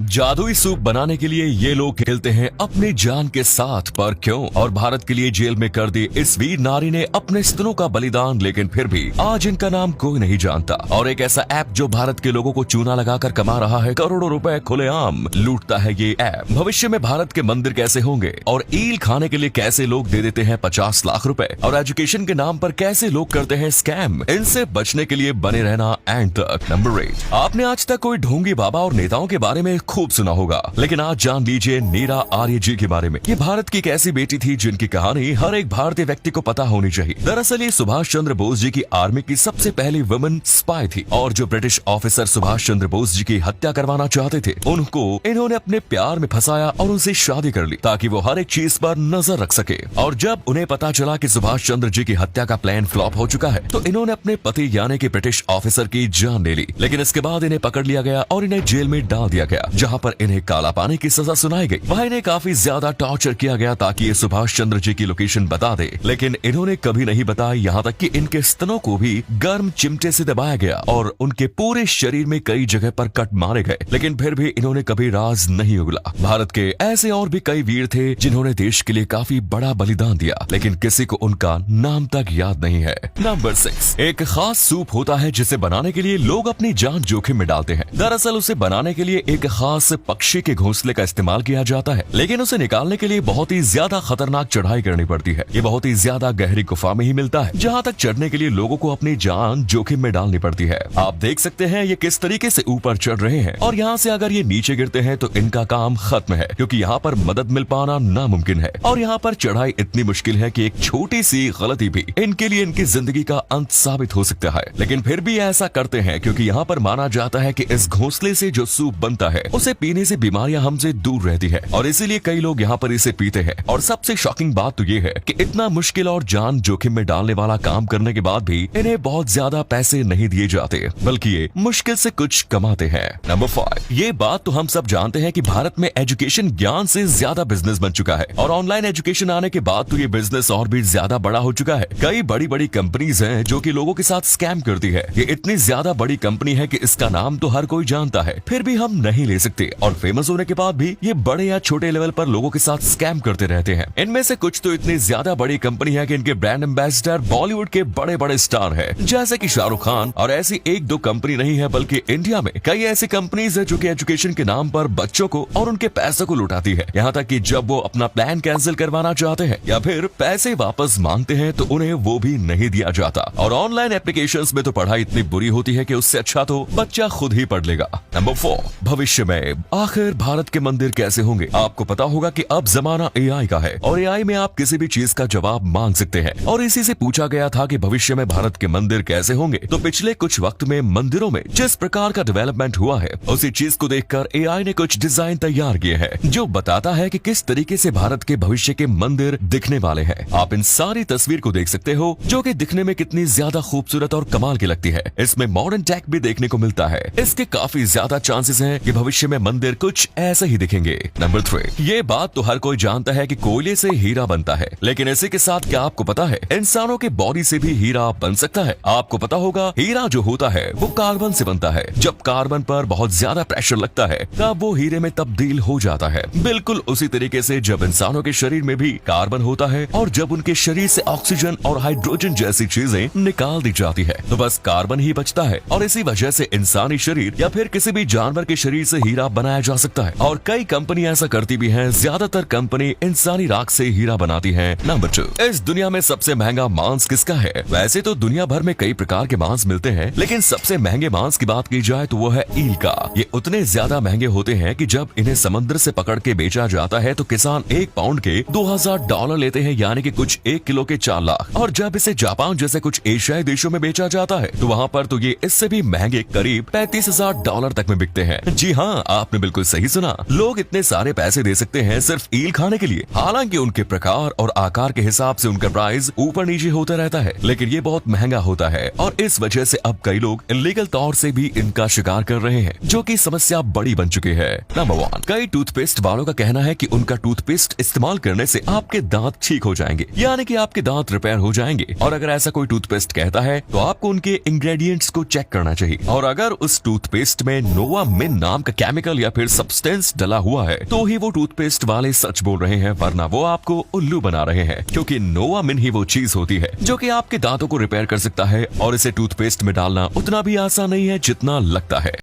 जादुई सूप बनाने के लिए ये लोग खेलते हैं अपनी जान के साथ, पर क्यों? और भारत के लिए जेल में कर दी इस वीर नारी ने अपने स्तनों का बलिदान, लेकिन फिर भी आज इनका नाम कोई नहीं जानता। और एक ऐसा ऐप जो भारत के लोगों को चूना लगाकर कमा रहा है करोड़ों रुपए खुलेआम लूटता है ये ऐप। भविष्य में भारत के मंदिर कैसे होंगे और ईल खाने के लिए कैसे लोग दे देते हैं 50 लाख रुपए, और एजुकेशन के नाम पर कैसे लोग करते हैं स्कैम, इनसे बचने के लिए बने रहना एंड तक। नंबर 8, आपने आज तक कोई ढोंगी बाबा और नेताओं के बारे में खूब सुना होगा, लेकिन आज जान लीजिए नीरा आर्य जी के बारे में। ये भारत की एक ऐसी बेटी थी जिनकी कहानी हर एक भारतीय व्यक्ति को पता होनी चाहिए। दरअसल ये सुभाष चंद्र बोस जी की आर्मी की सबसे पहली वुमेन स्पाई थी, और जो ब्रिटिश ऑफिसर सुभाष चंद्र बोस जी की हत्या करवाना चाहते थे, उनको इन्होंने अपने प्यार में फंसाया और उनसे शादी कर ली ताकि वो हर एक चीज पर नजर रख सके। और जब उन्हें पता चला कि सुभाष चंद्र जी की हत्या का प्लान फ्लॉप हो चुका है, तो इन्होंने अपने पति यानी कि ब्रिटिश ऑफिसर की जान ले ली। लेकिन इसके बाद इन्हें पकड़ लिया गया और इन्हें जेल में डाल दिया गया, जहाँ पर इन्हें काला पानी की सजा सुनाई गई। वहाँ इन्हें काफी ज्यादा टॉर्चर किया गया ताकि ये सुभाष चंद्र जी की लोकेशन बता दे, लेकिन इन्होंने कभी नहीं बताया। यहाँ तक कि इनके स्तनों को भी गर्म चिमटे से दबाया गया और उनके पूरे शरीर में कई जगह पर कट मारे गए, लेकिन फिर भी इन्होंने कभी राज नहीं उगला। भारत के ऐसे और भी कई वीर थे जिन्होंने देश के लिए काफी बड़ा बलिदान दिया, लेकिन किसी को उनका नाम तक याद नहीं है। नंबर 6, एक खास सूप होता है जिसे बनाने के लिए लोग अपनी जान जोखिम में डालते हैं। दरअसल उसे बनाने के लिए एक खास पक्षी के घोंसले का इस्तेमाल किया जाता है, लेकिन उसे निकालने के लिए बहुत ही ज्यादा खतरनाक चढ़ाई करनी पड़ती है। ये बहुत ही ज्यादा गहरी गुफा में ही मिलता है, जहाँ तक चढ़ने के लिए लोगों को अपनी जान जोखिम में डालनी पड़ती है। आप देख सकते हैं ये किस तरीके से ऊपर चढ़ रहे हैं, और यहाँ से अगर ये नीचे गिरते हैं तो इनका काम खत्म है, क्योंकि यहाँ पर मदद मिल पाना नामुमकिन है। और यहाँ पर चढ़ाई इतनी मुश्किल है कि एक छोटी सी गलती भी इनके लिए इनकी जिंदगी का अंत साबित हो सकता है, लेकिन फिर भी ऐसा करते हैं क्योंकि यहाँ पर माना जाता है कि इस घोंसले से जो सूप बनता है उसे पीने से बीमारियां हमसे दूर रहती है, और इसीलिए कई लोग यहाँ पर इसे पीते हैं। और सबसे शॉकिंग बात तो ये है कि इतना मुश्किल और जान जोखिम में डालने वाला काम करने के बाद भी इन्हें बहुत ज्यादा पैसे नहीं दिए जाते, बल्कि ये मुश्किल से कुछ कमाते हैं। नंबर 5, ये बात तो हम सब जानते हैं कि भारत में एजुकेशन ज्ञान से ज्यादा बिजनेस बन चुका है, और ऑनलाइन एजुकेशन आने के बाद तो ये बिजनेस और भी ज्यादा बड़ा हो चुका है। कई बड़ी बड़ी कंपनीज हैं जो कि लोगों के साथ स्कैम करती है। ये इतनी ज्यादा बड़ी कंपनी है कि इसका नाम तो हर कोई जानता है, फिर भी हम नहीं ले सकते, और फेमस होने के बाद भी ये बड़े या छोटे लेवल पर लोगों के साथ स्कैम करते रहते हैं। इनमें से कुछ तो इतनी ज्यादा बड़ी कंपनी है कि इनके ब्रांड एम्बेसडर बॉलीवुड के बड़े बड़े स्टार हैं, जैसे कि शाहरुख खान। और ऐसी एक दो कंपनी नहीं है, बल्कि इंडिया में कई ऐसी कंपनीज है जो कि एजुकेशन के नाम पर बच्चों को और उनके पैसों को लुटाती है। यहाँ तक कि जब वो अपना प्लान कैंसिल करवाना चाहते हैं या फिर पैसे वापस मांगते हैं तो उन्हें वो भी नहीं दिया जाता। और ऑनलाइन एप्लीकेशंस में तो पढ़ाई इतनी बुरी होती है कि उससे अच्छा तो बच्चा खुद ही पढ़ लेगा। नंबर 4, भविष्य में आखिर भारत के मंदिर कैसे होंगे? आपको पता होगा कि अब जमाना एआई का है, और एआई में आप किसी भी चीज का जवाब मांग सकते हैं। और इसी से पूछा गया था कि भविष्य में भारत के मंदिर कैसे होंगे, तो पिछले कुछ वक्त में मंदिरों में जिस प्रकार का डेवलपमेंट हुआ है, उसी चीज को देखकर एआई ने कुछ डिजाइन तैयार किए हैं जो बताता है कि किस तरीके से भारत के भविष्य के मंदिर दिखने वाले हैं। आप इन सारी तस्वीर को देख सकते हो, जो कि दिखने में कितनी ज्यादा खूबसूरत और कमाल की लगती है। इसमें मॉडर्न टेक भी देखने को मिलता है। इसके काफी ज्यादा चांसेस हैं कि भविष्य में मंदिर कुछ ऐसे ही दिखेंगे। नंबर 3, ये बात तो हर कोई जानता है कि कोयले से हीरा बनता है, लेकिन इसी के साथ क्या आपको पता है इंसानों के बॉडी से भी हीरा बन सकता है? आपको पता होगा हीरा जो होता है वो कार्बन से बनता है। जब कार्बन पर बहुत ज्यादा प्रेशर लगता है तब वो हीरे में तब्दील हो जाता है। बिल्कुल उसी तरीके से जब इंसानों के शरीर में भी कार्बन होता है और जब उनके शरीर से ऑक्सीजन और हाइड्रोजन जैसी चीजें निकाल दी जाती है तो बस कार्बन ही बचता है, और इसी वजह से इंसानी शरीर या फिर किसी भी जानवर के शरीर से हीरा बनाया जा सकता है। और कई कंपनी ऐसा करती भी हैं। ज्यादातर कंपनी इंसानी राख से हीरा बनाती हैं। नंबर 2, इस दुनिया में सबसे महंगा मांस किसका है? वैसे तो दुनिया भर में कई प्रकार के मांस मिलते हैं, लेकिन सबसे महंगे मांस की बात की जाए तो वो है ईल का। ये उतने ज्यादा महंगे होते हैं कि जब इन्हें समुद्र से पकड़ के बेचा जाता है तो किसान 1 पाउंड के $2000 लेते हैं, यानी कि कुछ 1 किलो के 4 लाख। और जब इसे जापान जैसे कुछ एशियाई देशों में बेचा जाता है तो वहाँ पर तो ये इससे भी महंगे करीब $35,000 तक में बिकते हैं। जी हाँ, आपने बिल्कुल सही सुना। लोग इतने सारे पैसे दे सकते हैं सिर्फ ईल खाने के लिए। हालांकि उनके प्रकार और आकार के हिसाब से उनका प्राइस ऊपर नीचे होता रहता है, लेकिन ये बहुत महंगा होता है, और इस वजह से अब कई लोग इलीगल तौर से भी इनका शिकार कर रहे हैं, जो कि समस्या बड़ी बन चुकी है। नंबर 1, कई टूथपेस्ट वालों का कहना है कि उनका टूथपेस्ट इस्तेमाल करने से आपके दांत ठीक हो जाएंगे, यानी कि आपके दांत रिपेयर हो जाएंगे। और अगर ऐसा कोई टूथपेस्ट कहता है तो आपको उनके इंग्रेडिएंट्स को चेक करना चाहिए, और अगर उस टूथपेस्ट में नोवामिन नाम का केमिकल या फिर सब्सटेंस डला हुआ है तो ही वो टूथपेस्ट वाले सच बोल रहे हैं, वरना वो आपको उल्लू बना रहे हैं। क्योंकि नोवामिन ही वो चीज होती है जो कि आपके दांतों को रिपेयर कर सकता है और इसे टूथपेस्ट में डालना उतना भी आसान नहीं है जितना लगता है।